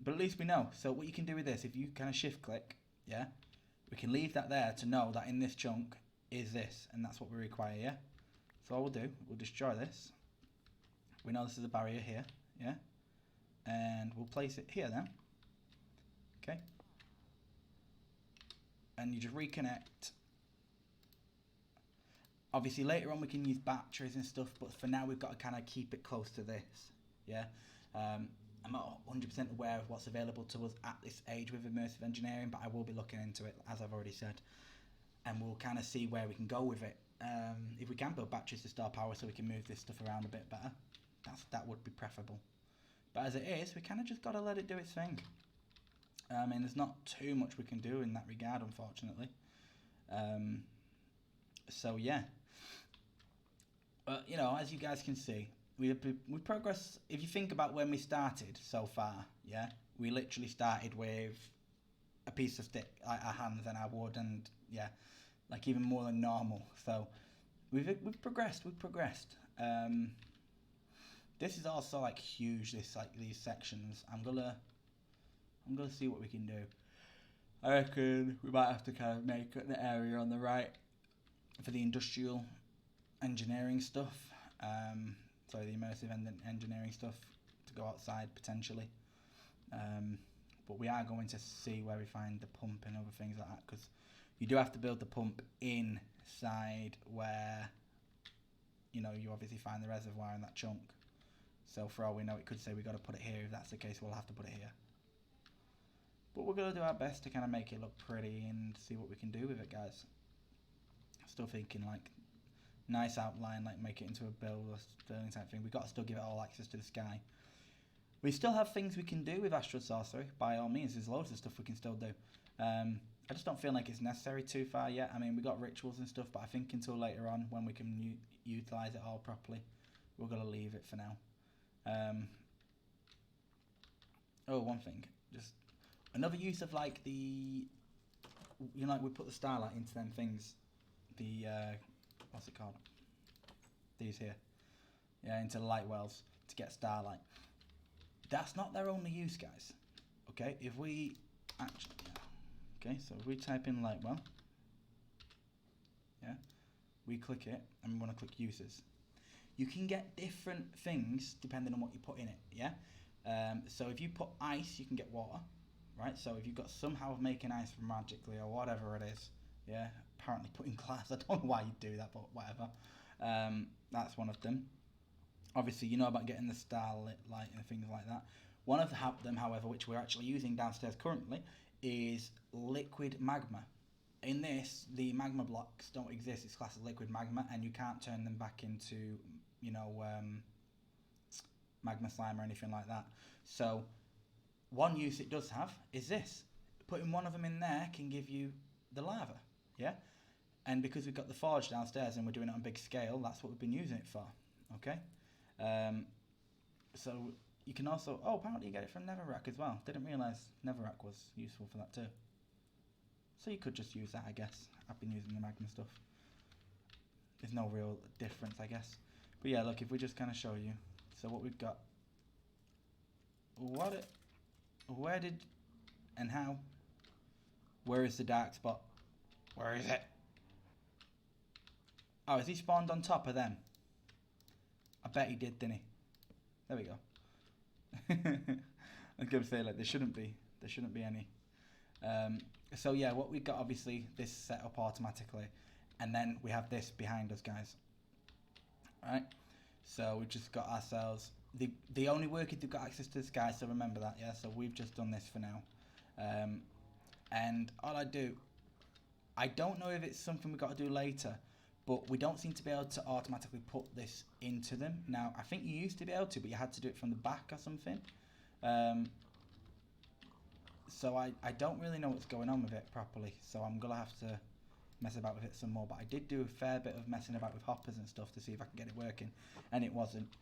but at least we know. So what you can do with this, if you kind of shift click, yeah, we can leave that there to know that in this chunk is this, and that's what we require, yeah? So all we'll do, we'll destroy this. We know this is a barrier here, yeah? And we'll place it here then, okay? And you just reconnect. Obviously later on we can use batteries and stuff, but for now we've got to kind of keep it close to this, yeah? I'm not 100% aware of what's available to us at this age with immersive engineering, but I will be looking into it, as I've already said. And we'll kind of see where we can go with it. If we can build batteries to store power so we can move this stuff around a bit better, that would be preferable. But as it is, we kind of just got to let it do its thing. I mean, there's not too much we can do in that regard, unfortunately. So yeah. But, you know, as you guys can see, we progress. If you think about when we started so far, yeah, we literally started with a piece of stick, like our hands and our wood, and yeah, like even more than normal. So we've progressed. This is also like huge. These sections. I'm gonna see what we can do. I reckon we might have to kind of make an area on the right for the industrial engineering stuff. Sorry, the immersive engineering stuff to go outside potentially. But we are going to see where we find the pump and other things like that, because you do have to build the pump inside where, you know, you obviously find the reservoir in that chunk. So for all we know, it could say we've got to put it here. If that's the case, we'll have to put it here. But we're going to do our best to kind of make it look pretty and see what we can do with it, guys. Still thinking like nice outline, like make it into a building type thing. We've got to still give it all access to the sky. We still have things we can do with astral sorcery, by all means. There's loads of stuff we can still do. I just don't feel like it's necessary too far yet. I mean, we got rituals and stuff, but I think until later on, when we can utilise it all properly, we're going to leave it for now. Oh, one thing. Just another use of like the, you know, like we put the starlight into them things. The, what's it called? These here. Yeah, into the light wells to get starlight. That's not their only use, guys. Okay, if we actually, okay, so if we type in light well, yeah, we click it and we want to click uses. You can get different things depending on what you put in it, yeah? So if you put ice, you can get water, right? So if you've got somehow of making ice magically or whatever it is, yeah, apparently putting glass, I don't know why you'd do that, but whatever. That's one of them. Obviously, you know about getting the starlit light and things like that. One of them, however, which we're actually using downstairs currently, is liquid magma. In this, the magma blocks don't exist. It's classed as liquid magma, and you can't turn them back into, you know, magma slime or anything like that. So, one use it does have is this. Putting one of them in there can give you the lava, yeah? And because we've got the forge downstairs and we're doing it on a big scale, that's what we've been using it for, okay? So you can also, oh, apparently you get it from netherrack as well. Didn't realise netherrack was useful for that too. So you could just use that, I guess. I've been using the magma stuff. There's no real difference, I guess. But yeah, look, if we just kind of show you. So what we've got. Where did, and how? Where is the dark spot? Where is it? Oh, has he spawned on top of them? I bet he did, didn't he? There we go. I was going to say, like, there shouldn't be any. So yeah, what we got, obviously this set up automatically, and then we have this behind us, guys. Right, so we've just got ourselves the only worker they've got access to this, guy, so remember that. Yeah, so we've just done this for now. And all I don't know if it's something we've got to do later, but we don't seem to be able to automatically put this into them. Now, I think you used to be able to, but you had to do it from the back or something. So I don't really know what's going on with it properly, so I'm going to have to mess about with it some more. But I did do a fair bit of messing about with hoppers and stuff to see if I can get it working, and it wasn't.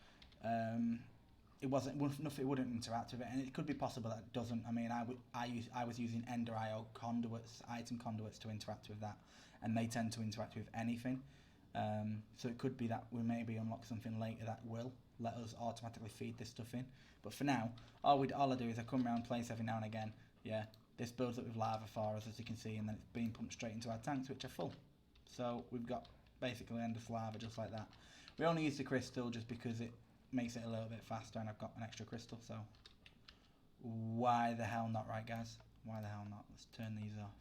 It wouldn't interact with it, and it could be possible that it doesn't. I mean, I was using Ender IO conduits, item conduits, to interact with that, and they tend to interact with anything. So it could be that we maybe unlock something later that will let us automatically feed this stuff in. But for now, all I do is I come around place every now and again. Yeah, this builds up with lava for us, as you can see, and then it's being pumped straight into our tanks, which are full. So we've got basically endless lava just like that. We only use the crystal just because it makes it a little bit faster, and I've got an extra crystal, so why the hell not, right, guys? Why the hell not? Let's turn these off.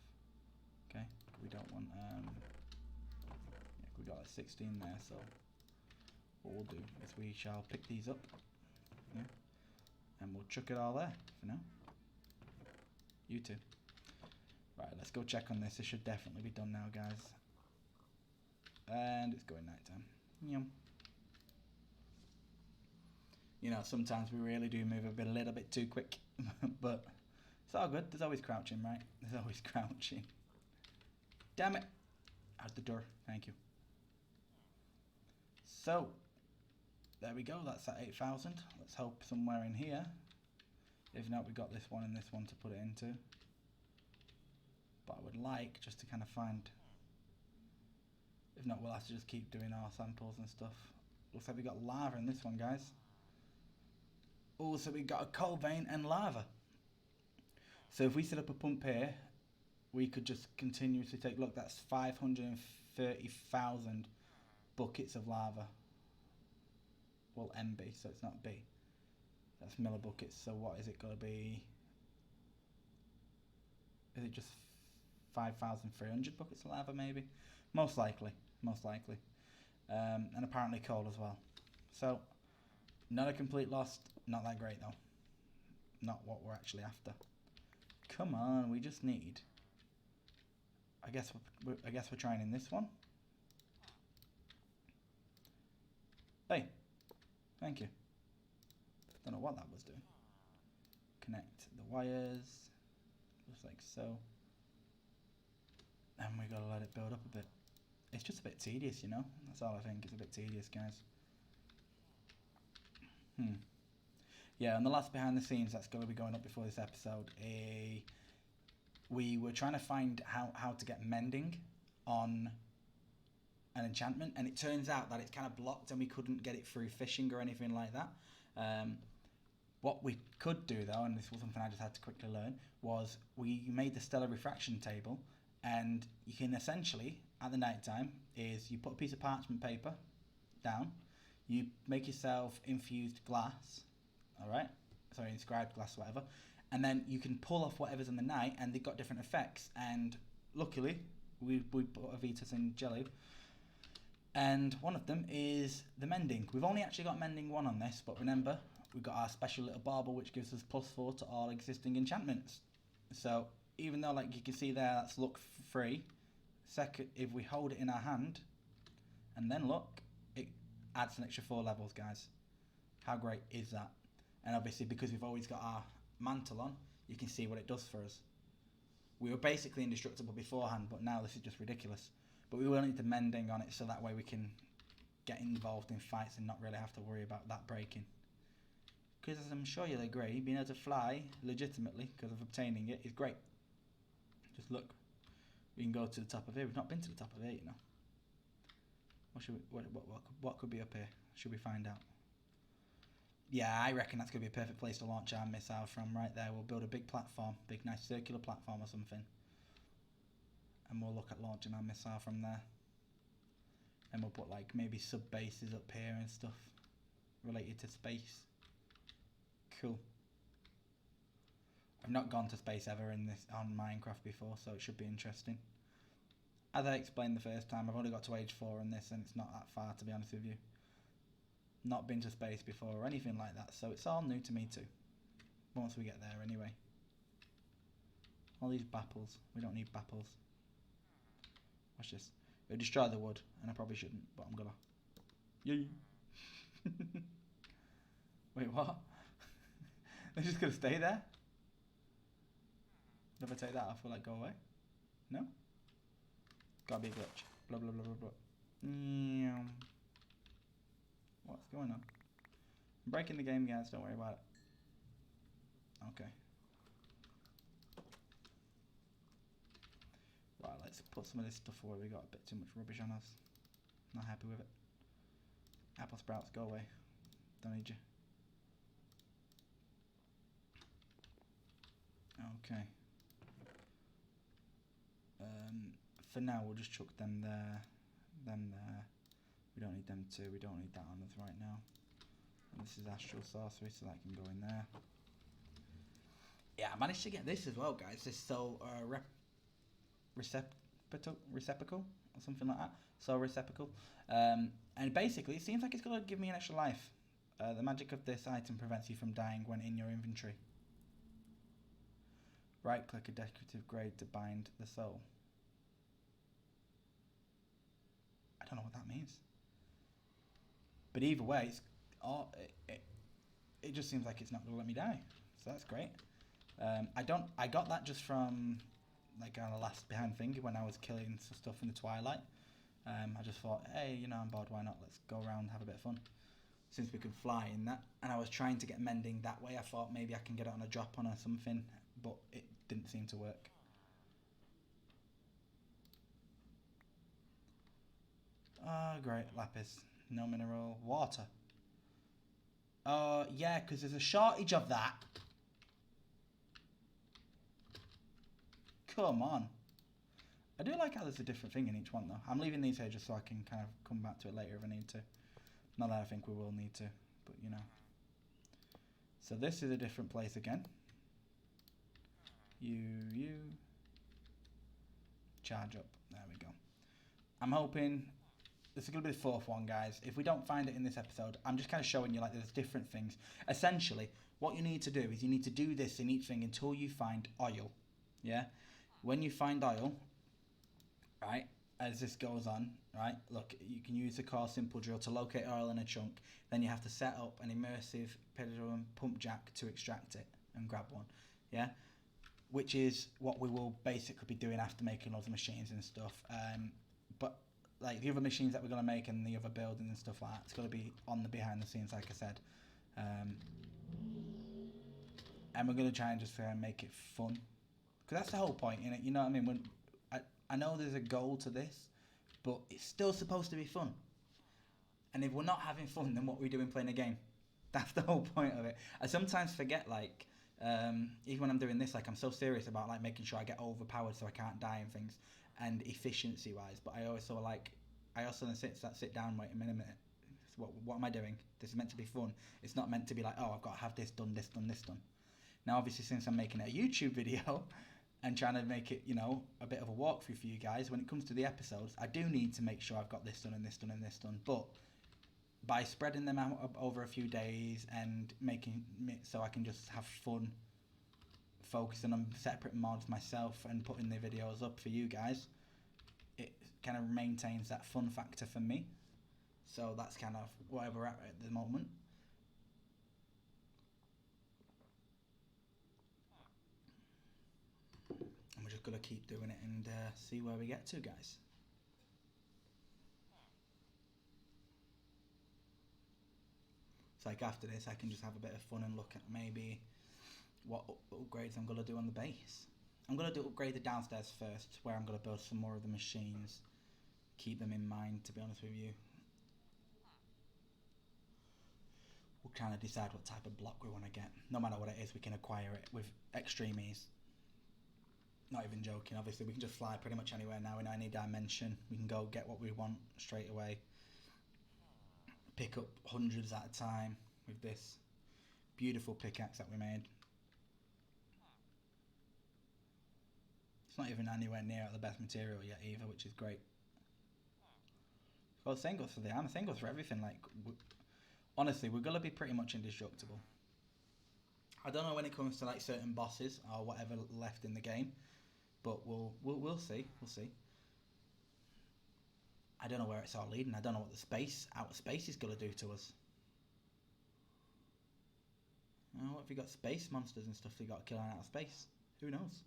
Okay, we don't want yeah, we got like 16 there, so what we'll do is we shall pick these up, yeah, and we'll chuck it all there for now. You too. Right, let's go check on this. This should definitely be done now, guys. And it's going nighttime. Yum. You know, sometimes we really do move a little bit too quick, but it's all good. There's always crouching, right? There's always crouching. Damn it! Out the door. Thank you. So, there we go. That's at 8,000. Let's hope somewhere in here. If not, we got this one and this one to put it into. But I would like just to kind of find. If not, we'll have to just keep doing our samples and stuff. Looks like we got lava in this one, guys. Also, we got a coal vein and lava. So if we set up a pump here, we could just continuously take. Look, that's 530,000 buckets of lava. Well, MB, so it's not B. That's millibuckets. So what is it going to be? Is it just 5,300 buckets of lava, maybe? Most likely. Most likely. And apparently coal as well. So, not a complete loss. Not that great, though. Not what we're actually after. Come on, we just need. I guess we're trying in this one. Hey, thank you. Don't know what that was doing. Connect the wires, just like so. And we gotta let it build up a bit. It's just a bit tedious, you know. That's all I think. It's a bit tedious, guys. Yeah, and the last behind the scenes that's going to be going up before this episode, we were trying to find how to get mending on an enchantment, and it turns out that it's kind of blocked and we couldn't get it through fishing or anything like that. What we could do, though, and this was something I just had to quickly learn, was we made the stellar refraction table, and you can essentially, at the night time, is you put a piece of parchment paper down, you make yourself infused glass, alright, sorry, inscribed glass, whatever, and then you can pull off whatever's in the night, and they've got different effects, and luckily, we put a Vitas in jelly, and one of them is the mending. We've only actually got mending 1 on this, but remember, we've got our special little bauble which gives us +4 to all existing enchantments. So, even though, like you can see there, that's look free, second, if we hold it in our hand, and then look, it adds an extra 4 levels, guys. How great is that? And obviously, because we've always got our mantle on, you can see what it does for us. We were basically indestructible beforehand, but now this is just ridiculous. But we will need the mending on it, so that way we can get involved in fights and not really have to worry about that breaking. Because as I'm sure you'll agree, being able to fly legitimately, because of obtaining it, is great. Just look. We can go to the top of here. We've not been to the top of here, you know. What should we, what could be up here? Should we find out? Yeah, I reckon that's going to be a perfect place to launch our missile from, right there. We'll build a big platform, big nice circular platform or something. And we'll look at launching our missile from there. And we'll put like maybe sub-bases up here and stuff related to space. Cool. I I've not gone to space ever in this on Minecraft before, so it should be interesting. As I explained the first time, I've only got to age 4 in this, and it's not that far, to be honest with you. Not been to space before or anything like that, so it's all new to me too. Once we get there, anyway. All these bapples. We don't need bapples. Watch this. It'll destroy the wood, and I probably shouldn't, but I'm gonna. Yay! Wait, what? They're just gonna stay there? If I take that off, will it go away? No? Gotta be a glitch. Blah blah blah blah blah. What's going on? I'm breaking the game, guys, don't worry about it. Okay. Right, let's put some of this stuff away. We got a bit too much rubbish on us. Not happy with it. Apple sprouts, go away. Don't need you. Okay. For now, we'll just chuck them there. Them there. We don't need them too. We don't need that on us right now. And this is astral sorcery, so that can go in there. Yeah, I managed to get this as well, guys. This soul receptacle or something like that. Soul receptacle. And basically, it seems like it's going to give me an extra life. The magic of this item prevents you from dying when in your inventory. Right click a decorative grade to bind the soul. I don't know what that means. But either way, it just seems like it's not going to let me die. So that's great. I got that just from like on the last behind thing when I was killing some stuff in the twilight. I just thought, hey, you know, I'm bored, why not? Let's go around and have a bit of fun. Since we could fly in that, and I was trying to get mending that way, I thought maybe I can get it on a drop on or something, but it didn't seem to work. Oh, great, lapis. No mineral. Water. Yeah, because there's a shortage of that. Come on. I do like how there's a different thing in each one, though. I'm leaving these here just so I can kind of come back to it later if I need to. Not that I think we will need to, but you know. So this is a different place again. You. Charge up. There we go. I'm hoping this is going to be the fourth one, guys. If we don't find it in this episode, I'm just kind of showing you like there's different things. Essentially, what you need to do is you need to do this in each thing until you find oil. Yeah? When you find oil, right, as this goes on, right, look, you can use the core simple drill to locate oil in a chunk. Then you have to set up an immersive pendulum pump jack to extract it and grab one. Yeah? Which is what we will basically be doing after making loads of machines and stuff. But like the other machines that we're going to make and the other buildings and stuff like that, it's going to be on the behind the scenes, like I said. And we're going to try and just make it fun. Because that's the whole point, in it, you know what I mean? When I know there's a goal to this, but it's still supposed to be fun. And if we're not having fun, then what are we doing playing a game? That's the whole point of it. I sometimes forget, like, even when I'm doing this, like, I'm so serious about, like, making sure I get overpowered so I can't die and things, and efficiency-wise, but I also sit down, wait a minute. So what am I doing? This is meant to be fun. It's not meant to be like, oh, I've got to have this done, this done, this done. Now, obviously, since I'm making a YouTube video and trying to make it, you know, a bit of a walkthrough for you guys, when it comes to the episodes, I do need to make sure I've got this done and this done and this done. But by spreading them out over a few days and making it so I can just have fun, focusing on separate mods myself and putting the videos up for you guys, it kind of maintains that fun factor for me. So that's kind of where we're at the moment. And we're just going to keep doing it and see where we get to, guys. It's like after this I can just have a bit of fun and look at maybe what upgrades I'm going to do on the base. I'm going to upgrade the downstairs first, where I'm going to build some more of the machines. Keep them in mind, to be honest with you. We'll kind of decide what type of block we want to get. No matter what it is, we can acquire it with extreme ease. Not even joking, obviously we can just fly pretty much anywhere now in any dimension. We can go get what we want straight away. Pick up hundreds at a time with this beautiful pickaxe that we made. It's not even anywhere near the best material yet either, which is great. Got singles for the armor, singles for everything. Like, honestly, we're gonna be pretty much indestructible. I don't know when it comes to like certain bosses or whatever left in the game, but we'll see. We'll see. I don't know where it's all leading. I don't know what the outer space is gonna do to us. Oh, what if you got space monsters and stuff that you got to kill out of space? Who knows?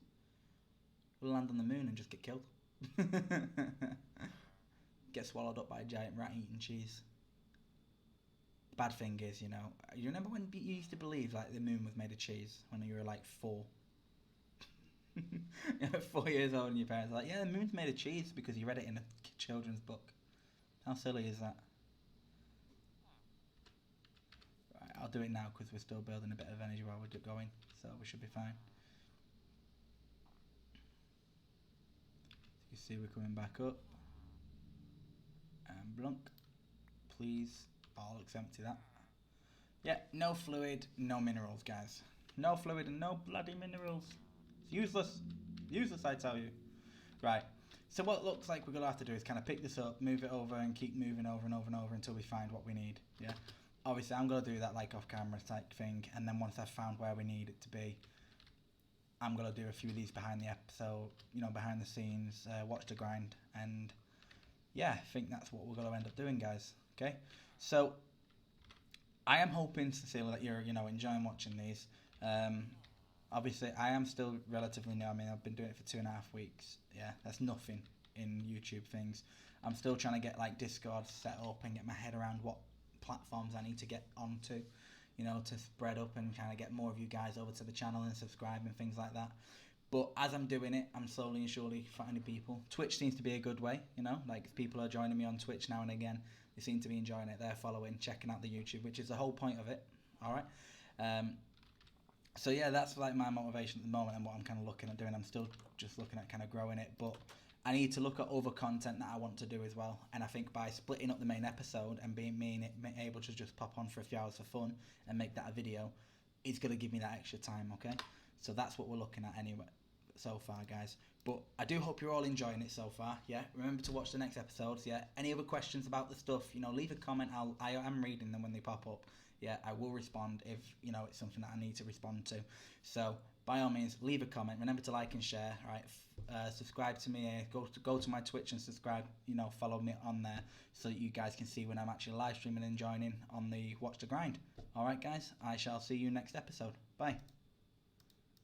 We'll land on the moon and just get killed. Get swallowed up by a giant rat eating cheese. Bad thing is, you remember when you used to believe like the moon was made of cheese when you were like 4? 4 years old and your parents are like, yeah, the moon's made of cheese because you read it in a children's book. How silly is that? Right, I'll do it now because we're still building a bit of energy while we're going, so we should be fine. You see we're coming back up. And blunk. Please. All looks empty, that. Yeah, no fluid, no minerals, guys. No fluid and no bloody minerals. It's useless. Useless, I tell you. Right. So what it looks like we're going to have to do is kind of pick this up, move it over, and keep moving over and over and over until we find what we need. Yeah. Obviously, I'm going to do that like off-camera type thing, and then once I've found where we need it to be, I'm going to do a few of these behind the episode, behind the scenes, watch the grind, and yeah, I think that's what we're going to end up doing, guys. Okay, so I am hoping sincerely that you're, enjoying watching these. Obviously, I am still relatively new. I mean, I've been doing it for 2.5 weeks. Yeah, that's nothing in YouTube things. I'm still trying to get like Discord set up and get my head around what platforms I need to get onto, to spread up and kind of get more of you guys over to the channel and subscribe and things like that. But as I'm doing it, I'm slowly and surely finding people. Twitch seems to be a good way, like people are joining me on Twitch now and again. They seem to be enjoying it. They're following, checking out the YouTube, which is the whole point of it. All right. So yeah, that's like my motivation at the moment and what I'm kind of looking at doing. I'm still just looking at kind of growing it, but I need to look at other content that I want to do as well. And I think by splitting up the main episode and being able to just pop on for a few hours for fun and make that a video, it's going to give me that extra time, okay? So that's what we're looking at anyway so far, guys. But I do hope you're all enjoying it so far, yeah? Remember to watch the next episodes, yeah? Any other questions about the stuff, leave a comment. I am reading them when they pop up. Yeah, I will respond if, it's something that I need to respond to. So, by all means, leave a comment. Remember to like and share, all right? Subscribe to me. Go to my Twitch and subscribe, follow me on there so that you guys can see when I'm actually live streaming and joining on the Watch the Grind. All right, guys? I shall see you next episode. Bye.